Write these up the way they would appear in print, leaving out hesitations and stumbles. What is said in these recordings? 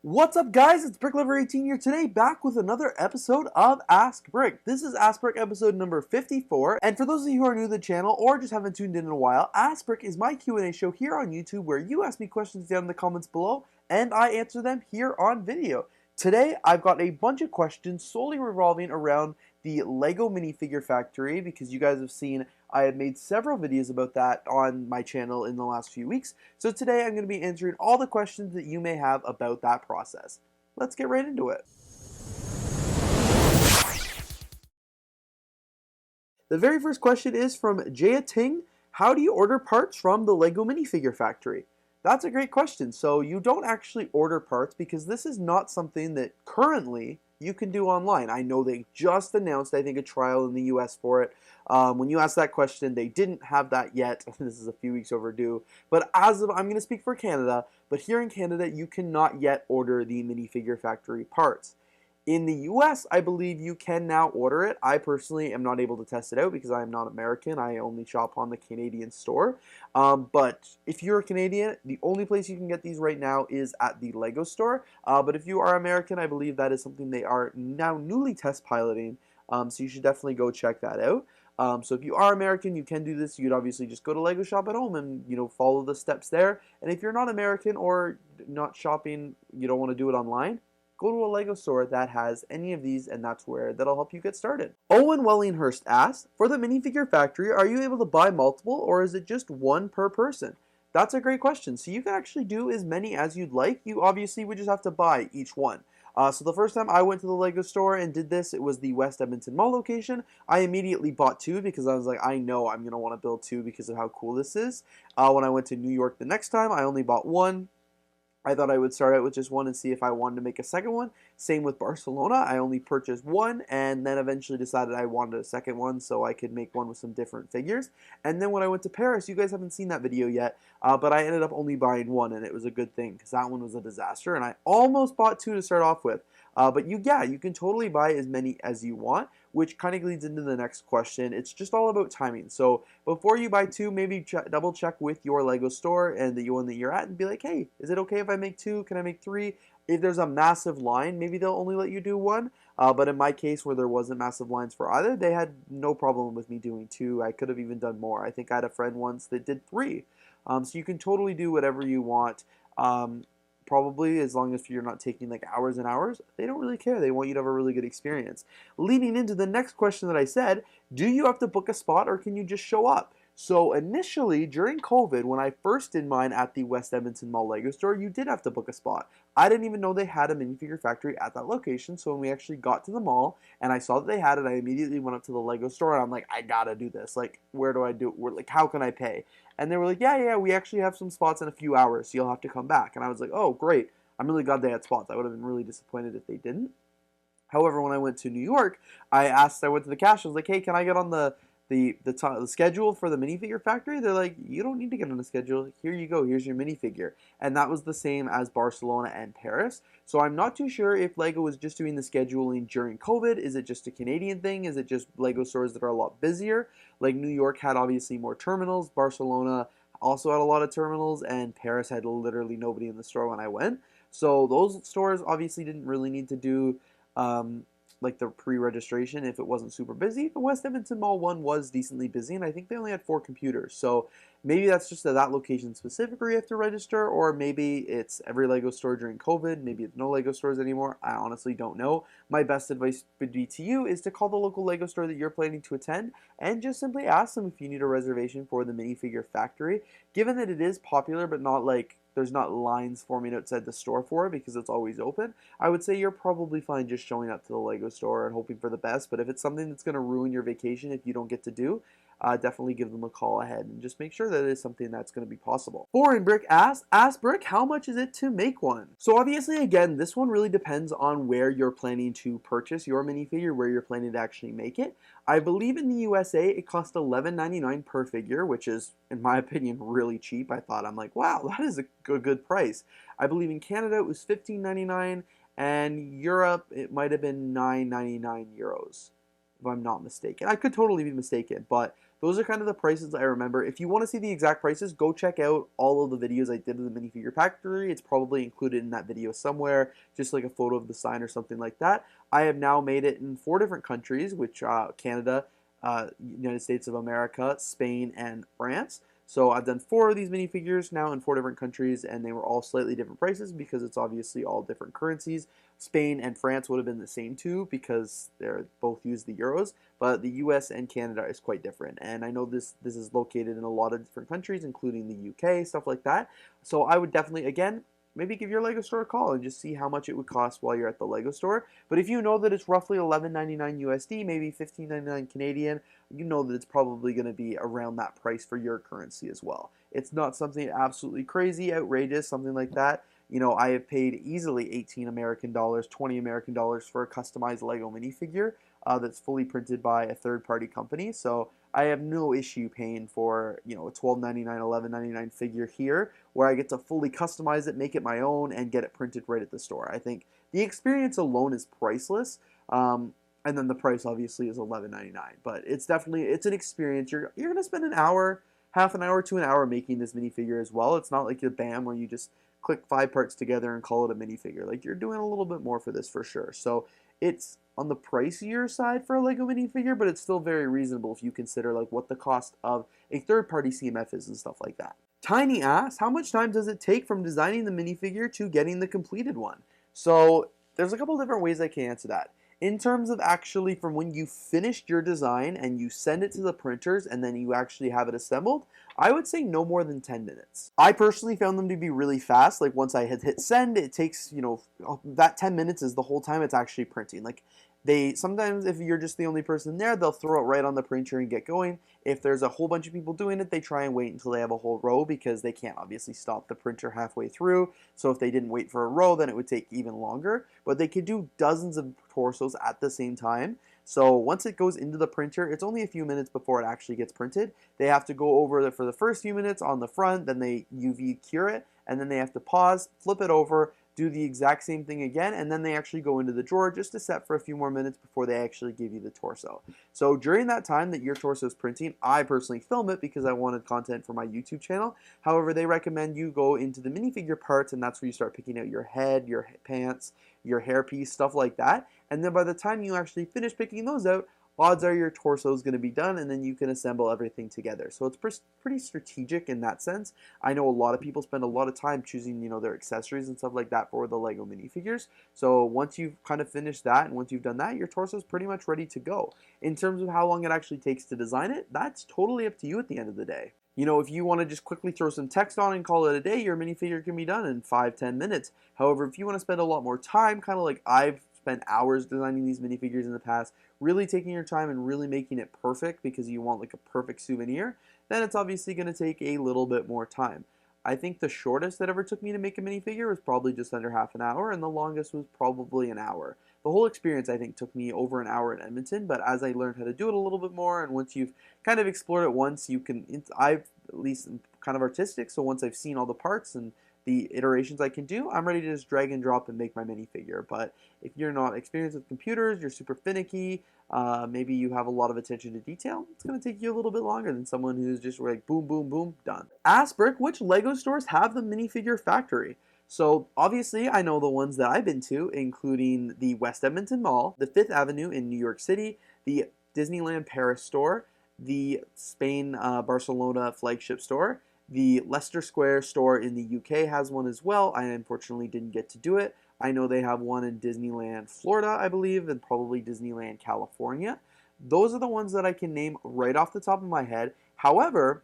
What's up, guys? It's BrickLover18 here today, back with another episode of Ask Brick. This is Ask Brick episode number 54, and for those of you who are new to the channel or just haven't tuned in a while, Ask Brick is my Q&A show here on YouTube where you ask me questions down in the comments below, and I answer them here on video. Today, I've got a bunch of questions solely revolving around the LEGO Minifigure Factory, because you guys have seen I have made several videos about that on my channel in the last few weeks. So today I'm going to be answering all the questions that you may have about that process. Let's get right into it. The very first question is from Jaya Ting. How do you order parts from the LEGO Minifigure Factory? That's a great question. So you don't actually order parts because this is not something that currently you can do online. I know they just announced, I think, a trial in the US for it. When you asked that question, they didn't have that yet. This is a few weeks overdue. But as of, I'm going to speak for Canada, but here in Canada, you cannot yet order the Minifigure Factory parts. In the US, I believe you can now order it. I personally am not able to test it out because I am not American. I only shop on the Canadian store. But if you're a Canadian, the only place you can get these right now is at the LEGO store. But if you are American, I believe that is something they are now newly test piloting. So you should definitely go check that out. So if you are American, you can do this. You'd obviously just go to LEGO Shop at home and, follow the steps there. And if you're not American or not shopping, you don't want to do it online, go to a LEGO store that has any of these, and that'll help you get started. Owen Wellinghurst asks, for the minifigure factory, are you able to buy multiple, or is it just one per person? That's a great question. So you can actually do as many as you'd like. You obviously would just have to buy each one. So the first time I went to the LEGO store and did this, it was the West Edmonton Mall location. I immediately bought two because I was like, I know I'm going to want to build two because of how cool this is. When I went to New York the next time, I only bought one. I thought I would start out with just one and see if I wanted to make a second one. Same with Barcelona. I only purchased one and then eventually decided I wanted a second one so I could make one with some different figures. And then when I went to Paris, you guys haven't seen that video yet, but I ended up only buying one, and it was a good thing because that one was a disaster and I almost bought two to start off with. But you can totally buy as many as you want, which kind of leads into the next question. It's just all about timing. So before you buy two, maybe double check with your LEGO store and the one that you're at and be like, hey, is it okay if I make two? Can I make three? If there's a massive line, maybe they'll only let you do one. But in my case, where there wasn't massive lines for either, they had no problem with me doing two. I could have even done more. I think I had a friend once that did three. So you can totally do whatever you want. Probably as long as you're not taking like hours and hours. They don't really care. They want you to have a really good experience. Leading into the next question that I said, do you have to book a spot or can you just show up? So initially, during COVID, when I first did mine at the West Edmonton Mall LEGO store, you did have to book a spot. I didn't even know they had a minifigure factory at that location, so when we actually got to the mall and I saw that they had it, I immediately went up to the LEGO store and I'm like, I gotta do this. Like, where do I do it? Like, how can I pay? And they were like, yeah, we actually have some spots in a few hours, so you'll have to come back. And I was like, oh, great. I'm really glad they had spots. I would have been really disappointed if they didn't. However, when I went to New York, I went to the cash. I was like, hey, can I get on the schedule for the minifigure factory? They're like, you don't need to get on the schedule. Here you go. Here's your minifigure. And that was the same as Barcelona and Paris. So I'm not too sure if LEGO was just doing the scheduling during COVID. Is it just a Canadian thing? Is it just LEGO stores that are a lot busier? Like New York had obviously more terminals. Barcelona also had a lot of terminals. And Paris had literally nobody in the store when I went. So those stores obviously didn't really need to do like the pre-registration if it wasn't super busy. The West Edmonton Mall one was decently busy, and I think they only had 4 computers. So maybe that's just at that location specific where you have to register, or maybe it's every LEGO store during COVID. Maybe it's no LEGO stores anymore. I honestly don't know. My best advice would be to you is to call the local LEGO store that you're planning to attend and just simply ask them if you need a reservation for the minifigure factory. Given that it is popular, but not like there's not lines forming outside the store for it because it's always open, I would say you're probably fine just showing up to the LEGO store and hoping for the best. But if it's something that's going to ruin your vacation if you don't get to do, definitely give them a call ahead and just make sure that it is something that's going to be possible. Foreign Brick asks, ask Brick, how much is it to make one? So obviously, again, this one really depends on where you're planning to purchase your minifigure, where you're planning to actually make it. I believe in the USA, it costs $11.99 per figure, which is, in my opinion, really cheap. I'm like, wow, that is a good price. I believe in Canada, it was $15.99, and Europe, it might have been €9.99, if I'm not mistaken. I could totally be mistaken, but those are kind of the prices I remember. If you want to see the exact prices, go check out all of the videos I did of the Minifigure Factory. It's probably included in that video somewhere, just like a photo of the sign or something like that. I have now made it in 4 different countries, which Canada, United States of America, Spain, and France. So I've done 4 of these minifigures now in 4 different countries, and they were all slightly different prices because it's obviously all different currencies. Spain and France would have been the same too because they're both use the euros, but the US and Canada is quite different. And I know this is located in a lot of different countries, including the UK, stuff like that. So I would definitely, again, maybe give your LEGO store a call and just see how much it would cost while you're at the LEGO store. But if you know that it's roughly $11.99 USD, maybe $15.99 Canadian, you know that it's probably going to be around that price for your currency as well. It's not something absolutely crazy, outrageous, something like that. You know, I have paid easily 18 American dollars, 20 American dollars for a customized LEGO minifigure that's fully printed by a third-party company. So I have no issue paying for, you know, a $12.99, $11.99 figure here where I get to fully customize it, make it my own, and get it printed right at the store. I think the experience alone is priceless. And then the price obviously is $11.99. But it's definitely, it's an experience. You're going to spend an hour, half an hour to an hour making this minifigure as well. It's not like your BAM where you just click 5 parts together and call it a minifigure. Like, you're doing a little bit more for this for sure. So it's on the pricier side for a LEGO minifigure, but it's still very reasonable if you consider like what the cost of a third-party CMF is and stuff like that. Tiny asks, how much time does it take from designing the minifigure to getting the completed one? So there's a couple different ways I can answer that. In terms of actually from when you finished your design and you send it to the printers and then you actually have it assembled, I would say no more than 10 minutes. I personally found them to be really fast. Like, once I had hit send, it takes, you know, that 10 minutes is the whole time it's actually printing. Like, they sometimes, if you're just the only person there, they'll throw it right on the printer and get going. If there's a whole bunch of people doing it, they try and wait until they have a whole row because they can't obviously stop the printer halfway through. So if they didn't wait for a row, then it would take even longer. But they could do dozens of torsos at the same time. So once it goes into the printer, it's only a few minutes before it actually gets printed. They have to go over it for the first few minutes on the front, then they UV cure it, and then they have to pause, flip it over, do the exact same thing again, and then they actually go into the drawer just to set for a few more minutes before they actually give you the torso. So during that time that your torso is printing, I personally film it because I wanted content for my YouTube channel. However, they recommend you go into the minifigure parts, and that's where you start picking out your head, your pants, your hairpiece, stuff like that. And then by the time you actually finish picking those out, odds are your torso is going to be done, and then you can assemble everything together. So it's pretty strategic in that sense. I know a lot of people spend a lot of time choosing, you know, their accessories and stuff like that for the LEGO minifigures. So once you've kind of finished that, and once you've done that, your torso is pretty much ready to go. In terms of how long it actually takes to design it, that's totally up to you at the end of the day. You know, if you want to just quickly throw some text on and call it a day, your minifigure can be done in 5-10 minutes. However, if you want to spend a lot more time, kind of like I've spent hours designing these minifigures in the past, really taking your time and really making it perfect because you want like a perfect souvenir, then it's obviously going to take a little bit more time. I think the shortest that ever took me to make a minifigure was probably just under half an hour, and the longest was probably an hour. The whole experience, I think, took me over an hour in Edmonton, but as I learned how to do it a little bit more, and once you've kind of explored it once, you can, I've at least kind of artistic, so once I've seen all the parts and the iterations I can do, I'm ready to just drag and drop and make my minifigure. But if you're not experienced with computers, you're super finicky, maybe you have a lot of attention to detail, it's going to take you a little bit longer than someone who's just like boom, boom, boom, done. Ask Brick, which LEGO stores have the Minifigure Factory? So obviously I know the ones that I've been to, including the West Edmonton Mall, the 5th Avenue in New York City, the Disneyland Paris store, the Spain Barcelona flagship store, the Leicester Square store in the UK has one as well. I unfortunately didn't get to do it. I know they have one in Disneyland, Florida, I believe, and probably Disneyland, California. Those are the ones that I can name right off the top of my head. However,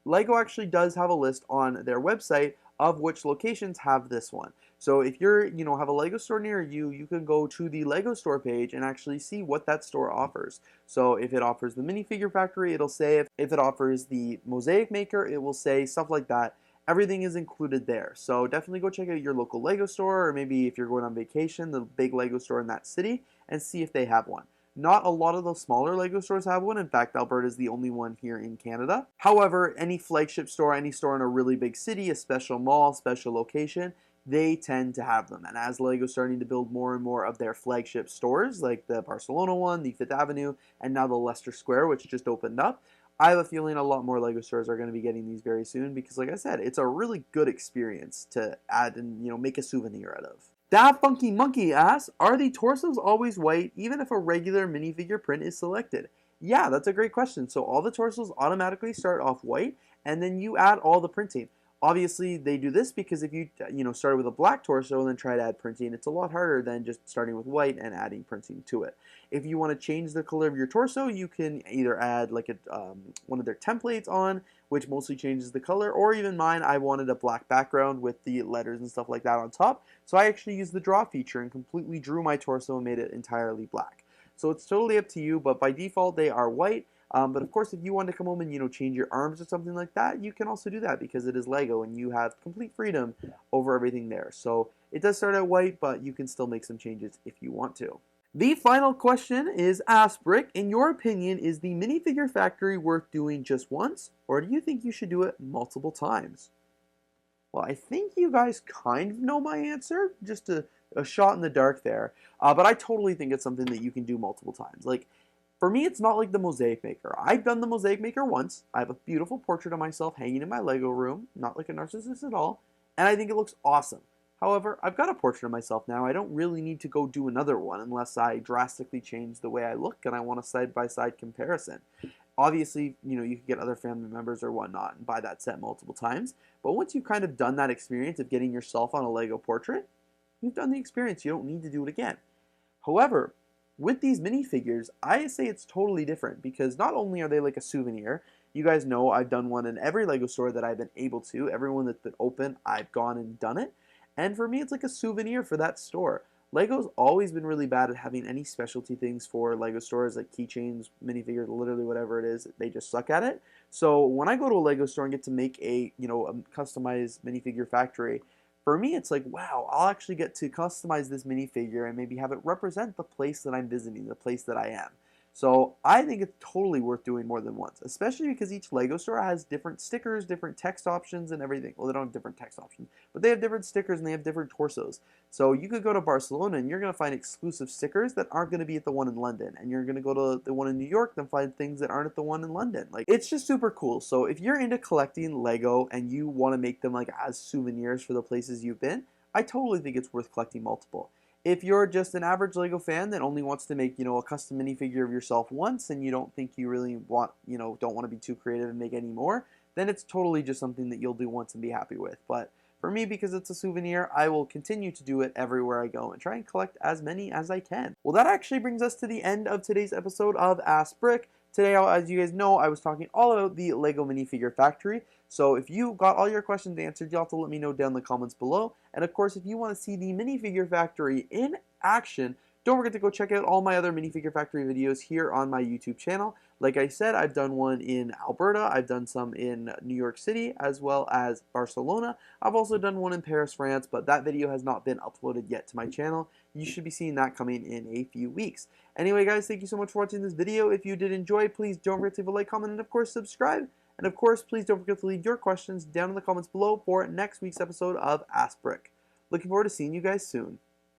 LEGO actually does have a list on their website of which locations have this one. So if you're, you know, have a LEGO store near you, you can go to the LEGO store page and actually see what that store offers. So if it offers the Minifigure Factory, it'll say, if it offers the Mosaic Maker, it will say, stuff like that. Everything is included there. So definitely go check out your local LEGO store, or maybe if you're going on vacation, the big LEGO store in that city, and see if they have one. Not a lot of the smaller LEGO stores have one. In fact, Alberta is the only one here in Canada. However, any flagship store, any store in a really big city, a special mall, special location, they tend to have them. And as LEGO's starting to build more and more of their flagship stores, like the Barcelona one, the 5th Avenue, and now the Leicester Square, which just opened up, I have a feeling a lot more LEGO stores are going to be getting these very soon because, like I said, it's a really good experience to add and make a souvenir out of. Da Funky Monkey asks, are the torsos always white even if a regular minifigure print is selected? Yeah, that's a great question. So all the torsos automatically start off white, and then you add all the printing. Obviously, they do this because if you started with a black torso and then try to add printing, it's a lot harder than just starting with white and adding printing to it. If you want to change the color of your torso, you can either add like one of their templates on, which mostly changes the color, or even mine, I wanted a black background with the letters and stuff like that on top. So I actually used the draw feature and completely drew my torso and made it entirely black. So it's totally up to you, but by default they are white. But of course, if you want to come home and change your arms or something like that, you can also do that because it is LEGO and you have complete freedom over everything there. So it does start out white, but you can still make some changes if you want to. The final question is, asked Brick, in your opinion, is the minifigure factory worth doing just once, or do you think you should do it multiple times? Well, I think you guys kind of know my answer, just a shot in the dark there. But I totally think it's something that you can do multiple times. Like, for me, it's not like the Mosaic Maker. I've done the Mosaic Maker once. I have a beautiful portrait of myself hanging in my Lego room, not like a narcissist at all, and I think it looks awesome. However, I've got a portrait of myself now. I don't really need to go do another one unless I drastically change the way I look and I want a side-by-side comparison. Obviously, you can get other family members or whatnot and buy that set multiple times. But once you've kind of done that experience of getting yourself on a Lego portrait, you've done the experience. You don't need to do it again. However, with these minifigures, I say it's totally different because not only are they like a souvenir, you guys know I've done one in every Lego store that I've been able to. Everyone that's been open, I've gone and done it. And for me, it's like a souvenir for that store. LEGO's always been really bad at having any specialty things for LEGO stores, like keychains, minifigures, literally whatever it is. They just suck at it. So when I go to a LEGO store and get to make a customized minifigure factory, for me, it's like, wow, I'll actually get to customize this minifigure and maybe have it represent the place that I'm visiting, the place that I am. So I think it's totally worth doing more than once, especially because each LEGO store has different stickers, different text options, and everything. Well, they don't have different text options, but they have different stickers and they have different torsos. So you could go to Barcelona and you're going to find exclusive stickers that aren't going to be at the one in London. And you're going to go to the one in New York and find things that aren't at the one in London. Like, it's just super cool. So if you're into collecting LEGO and you want to make them like as souvenirs for the places you've been, I totally think it's worth collecting multiple. If you're just an average LEGO fan that only wants to make, a custom minifigure of yourself once and you don't think you really want, don't want to be too creative and make any more, then it's totally just something that you'll do once and be happy with. But for me, because it's a souvenir, I will continue to do it everywhere I go and try and collect as many as I can. Well, that actually brings us to the end of today's episode of Ask Brick. Today, as you guys know, I was talking all about the LEGO Minifigure Factory. So if you got all your questions answered, you'll have to let me know down in the comments below. And of course, if you want to see the Minifigure Factory in action, don't forget to go check out all my other Minifigure Factory videos here on my YouTube channel. Like I said, I've done one in Alberta, I've done some in New York City, as well as Barcelona. I've also done one in Paris, France, but that video has not been uploaded yet to my channel. You should be seeing that coming in a few weeks. Anyway, guys, thank you so much for watching this video. If you did enjoy, please don't forget to leave a like, comment, and of course, subscribe. And of course, please don't forget to leave your questions down in the comments below for next week's episode of Ask Brick. Looking forward to seeing you guys soon.